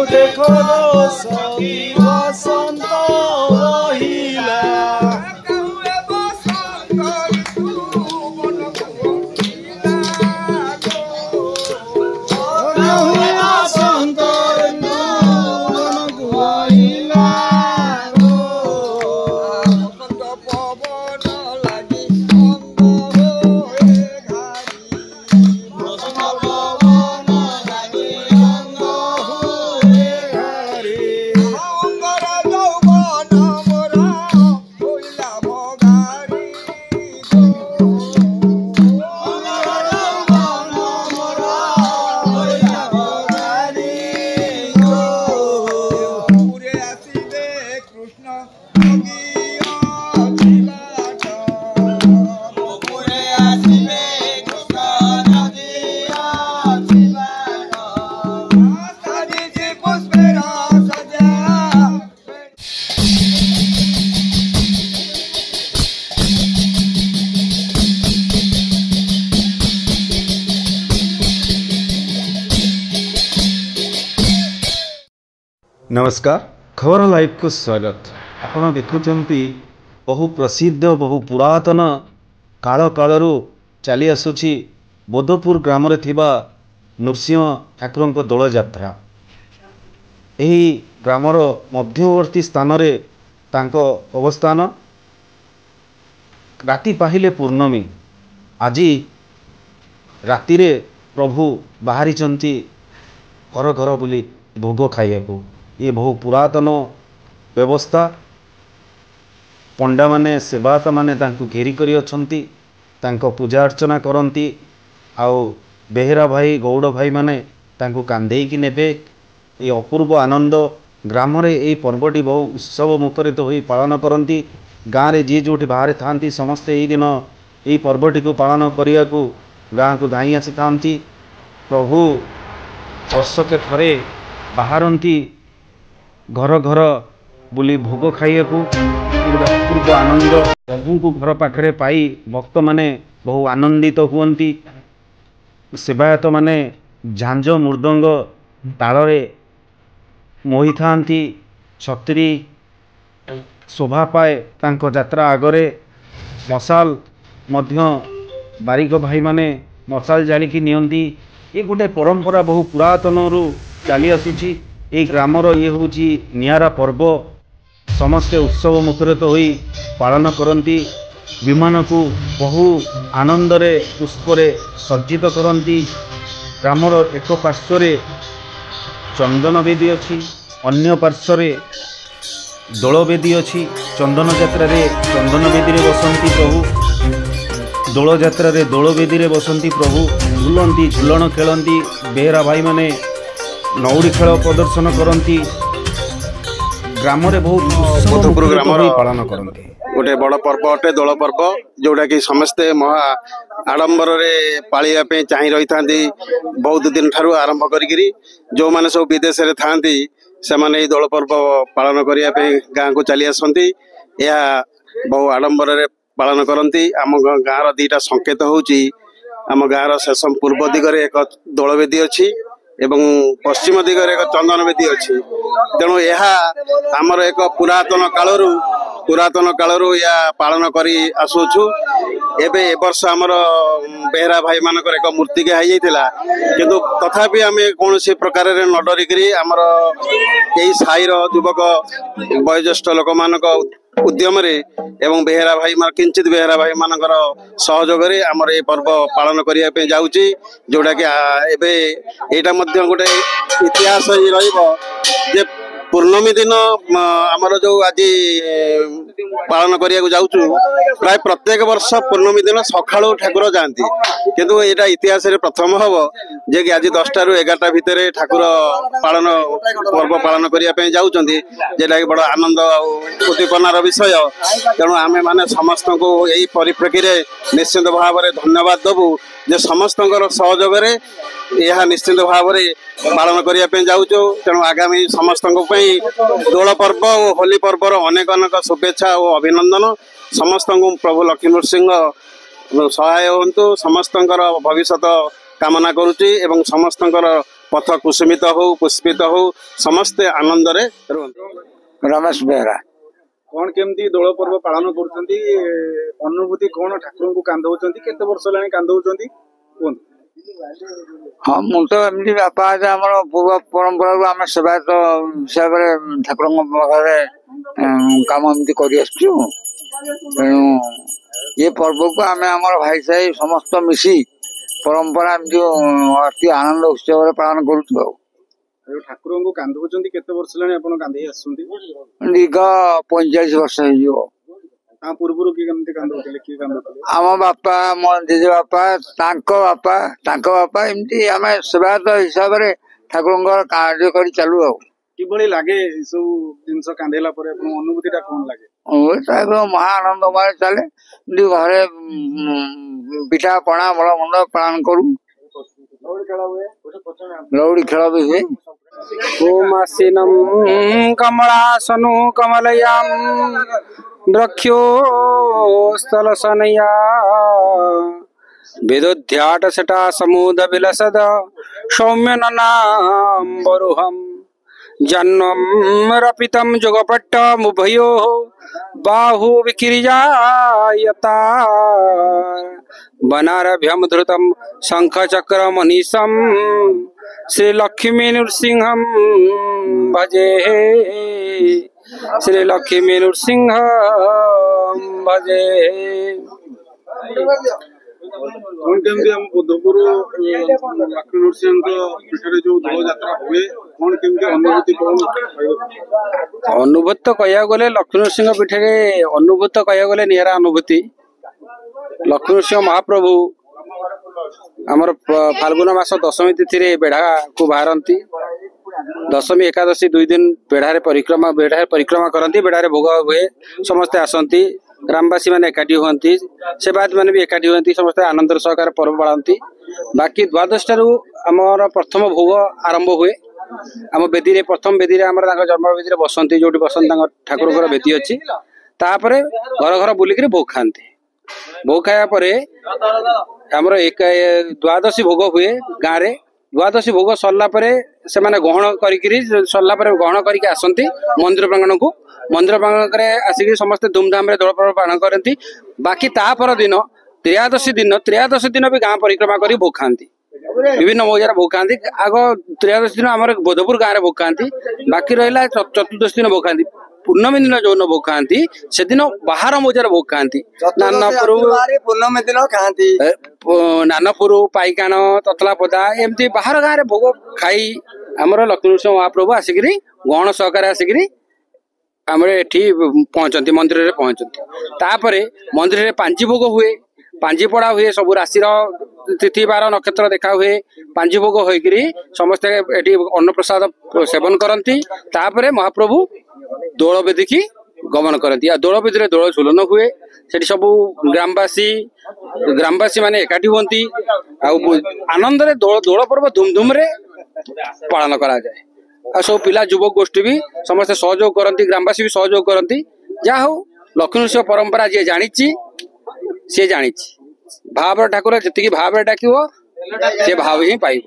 देखो सखी बसंत रहिला नमस्कार खबर लाइव को स्वागत। आप देखुंट बहु प्रसिद्ध बहु पुरातन काल कालरू चली आसुची बोधपुर ग्राम नृसिंह ठाकुर दोल यात्रा। यही ग्रामर मध्यवर्ती स्थान रे तांको अवस्थान। राति पाहिले पूर्णमी। आज राति रे प्रभु बाहरी घर घर बुली भोग खाइबा। ये बहु पुरातन व्यवस्था। पंडा माने सेवायत माने तांको घेरी करी अछंती, तांको पूजा अर्चना करंती। आउ बेहेरा भाई गौड़ भाई माने तांको कांधेई की नेबे। ये अपूर्व आनंद ग्राम रे ये पर्वटी बहु उत्सव मुखरित तो होई पालन करंती। गाँव रे जी जोठी बाहर थांती समस्ते यही दिन ये पर्वटी को पालन करिया को गाँ को धाई आसी थांती। प्रभु वर्षके थरे बाहरंती घर घर बुली भोग खाइए को पूर्व आनंद प्रभु को घर पाखरे पाई भक्त माने बहु आनंदित हुअंती। सेवायत माने झांझ मृदंग तालरे मोहि थांती। छत्री शोभा पाए तांको यात्रा आगरे। मशाल मध्य बारिक भाई माने मशाल जालिकी नियंती। ये गोटे परंपरा बहु पुरातन रु चली आसुची। ये ग्रामर ये हूँ नियारा पर्व। समस्ते उत्सव मुखरित होई पालन करती। विमान को बहु आनंद रे पुष्परे सज्जित करती। ग्रामर एक पार्श्व चंदन वेदी अच्छी, अन्य पार्श्व दोलवेदी अच्छी। चंदन यात्रा रे चंदन वेदी रे बसंती प्रभु। दोल यात्रा रे दोलवेदी रे बसंती प्रभु। झुलंती झुलन खेलती। बेहरा भाई माने नौड़ी खेल प्रदर्शन करती। ग्राम बहुत बोधपुर ग्राम पालन करती। गोटे बड़ पर्व अटे दोल पर्व, जोटा कि समस्ते महा आडंबर रे पालिया पे चाहि रही थांती। बहुत दिन ठारू आरंभ करी जो माने सब विदेश रे थांती से माने दोल पर्व पालन करिया पे गाँ को चली आसंती। यह बहु आडंबर रे पालन करती। आम गाँव रो दीटा संकेत होउची। आम गाँव रो शेषम पूर्व दिगरे एक दोलवेदी अच्छी एवं पश्चिम दिगरे एक चंदन वेदी अच्छी। तेणु यह आमर एक पुरातन कालरू या पालन करी आसुछु। एबे ए वर्ष आमर बेहरा भाई मानकर एक मूर्ति के हाइला, किंतु तथापि आम कौन सी प्रकार न डरिकी आमर यही साईर युवक वयोज्येष्ठ लोक मानक उद्यम रे एवं बेहरा भाई किंचित बेहरा भाई मानकर सहयोग रे आमर ये पर्व पालन करिया पे जाउची। जोटा कि एबे एटा मध्य गोटे इतिहास ही रहिबो जे पूर्णमी दिन आमर जो आज पालन करिया जाउछु प्राय प्रत्येक वर्ष पूर्णमी दिन सखाळु ठाकुर जाती। किंतु एटा इतिहास रे प्रथम हबो जे कि आज 10टा रु 11टा भितरे ठाकुर पालन पर्व पालन करिया पे जाउचंदी, जेटा कि बड़ आनंद उद्दीपनार विषय। तेणु आमे माने समस्त को यही परिप्रेक्षी रे निश्चित भाव में धन्यवाद देबू जे समस्त सहयोग रे यह निश्चित भाव में पालन करिया पे जाउछु। तेणु आगामी समस्त दोल पर्व और होली पर्वर अनेक अनेक शुभेच्छा और अभिनंदन। समस्त को प्रभु लक्ष्मी नृसिंह सहाय हूँ। समस्त भविष्य कामना करुच्ची एवं समस्त पथ कुसुमित हो पुष्पित हो समस्ते आनंद रे रुहंतु। रमेश बेहरा कौन केमती दोल पर्व पालन करुछंती अनुभूति कौन ठाकुर को कांदौचंती केते वर्ष लानी कांदौचंती कोन हाँ मु तो एमती बापा आम पूर्व परंपरा आम सेवायत हिसाब से ठाकुर पाखे कम एमती कर तेणु ये पर्व को आम आम भाई साई समस्त मिसी परंपरा एमती अति आनंद उत्सव पालन करूँ। ठाकुर को कांदौचंती केते वर्ष लानी आपण कांदे आसुंती दीर्घ 45 वर्ष हो पूर्व की कांदौतले की कांदौतले आम बापा मो जेजे बापा एमती आम सेवायत हिसाब से ठाकुर कार्य कर चालू किभली लागे सब जिनस कांदेला परे आपण अनुभूतिटा कोन लागे महा आनंदमय चले घरे पिठा पणा भल मंद पालन करू लौड़ी खेल भी हुए ओमासीनम कमलासनु कमलयाम द्रक्ष्यो स्थलसनया विदुध्याट सटा समूद विलसद सौम्य ननाम्बरुहम जन्मं रपितं जुगपट्टमुभयो बाहु विकिर्यायता वनारभ्यं धृतं शंखचक्रमनिशं श्रीलक्ष्मी नृसिंहं भजे श्रीलक्ष्मी नृसिंह भजे। कौन केमती हम बुद्धपुर लक्ष्मी नृसिंह पीठरे जो दोल यात्रा हुए कौन केमती अनुभूति कौन अनुभूत कह गले लक्ष्मी नृसिंह पीठरे अनुभूत कह गले निरा अनुभूति लक्ष्मी नृसिंह महाप्रभु आमर फाल्गुन मास दशमी तिथि बेढ़ा को बाहरती दशमी एकादशी 2 दिन बेढ़ारे परिक्रमा करती बेढ़ारे भोग हुए समस्ते आसती ग्रामवासी मैंने एकाठी हुए सेवायत मैंने भी एकाठी हुए समस्ते आनंद सहकार पर्व पालती बाकी द्वादश आमर प्रथम भोग आरंभ हुए आम बेदी प्रथम बेदी जन्म बेदी बसती जो बसती ठाकुर बेदी अच्छी तापर घर घर बुलिक भोग खाती भोग खाया आमर एक द्वादशी भोग हुए गाँव में द्वादशी भोग सरला से माने ग्रहण सरला ग्रहण करके आसती मंदिर प्रांगण को मंदिर प्रांगण आसिक समस्त धूमधाम रे दोल पर्व पालन करती बाकी तापर दिन त्रयोदशी दिन भी गाँव परिक्रमा कर भोग खाती विभिन्न मौजार भोग खाती आग त्रयोदशी दिन आम बोधपुर गाँव में भोग खाती बाकी रहा चतुर्दशी दिन भोग खाती पूर्णमी दिन जो भोग खाती से दिन बाहर मौजार भोग खाती पूर्णमी दिन खाती नानपुर पाइकाण ततलापदा एमती बाहर गाँव में भोग खाई आमर लक्ष्मी नृसिंह महाप्रभु आसिक गहन सहकार आसिक आम एठी पहुंचती मंदिर में पहुंचती तापर मंदिर में पांजी भोग हुए पांजी पड़ा हुए सब राशि तिथि बार नक्षत्र देखा हुए पांजी भोग होकर समस्ते एठी अन्न प्रसाद सेवन करती तापर महाप्रभु दोल बेदी की गमन करती दोल बेदी दोल झुलन हुए से सब ग्रामवासी माने एकाठी हुंती आनंद रे दोल पर्व धूमधूम रे पालन करा जाए आ सब पिला युवक गोष्ठी भी समस्त सहयोग करती ग्रामवासी भी सहयोग करती जहा हो लक्ष्मी नृसिंह परंपरा जी जानी सी जानी भाव ठाकुर जी भाव डाक से भाव ही पाइब।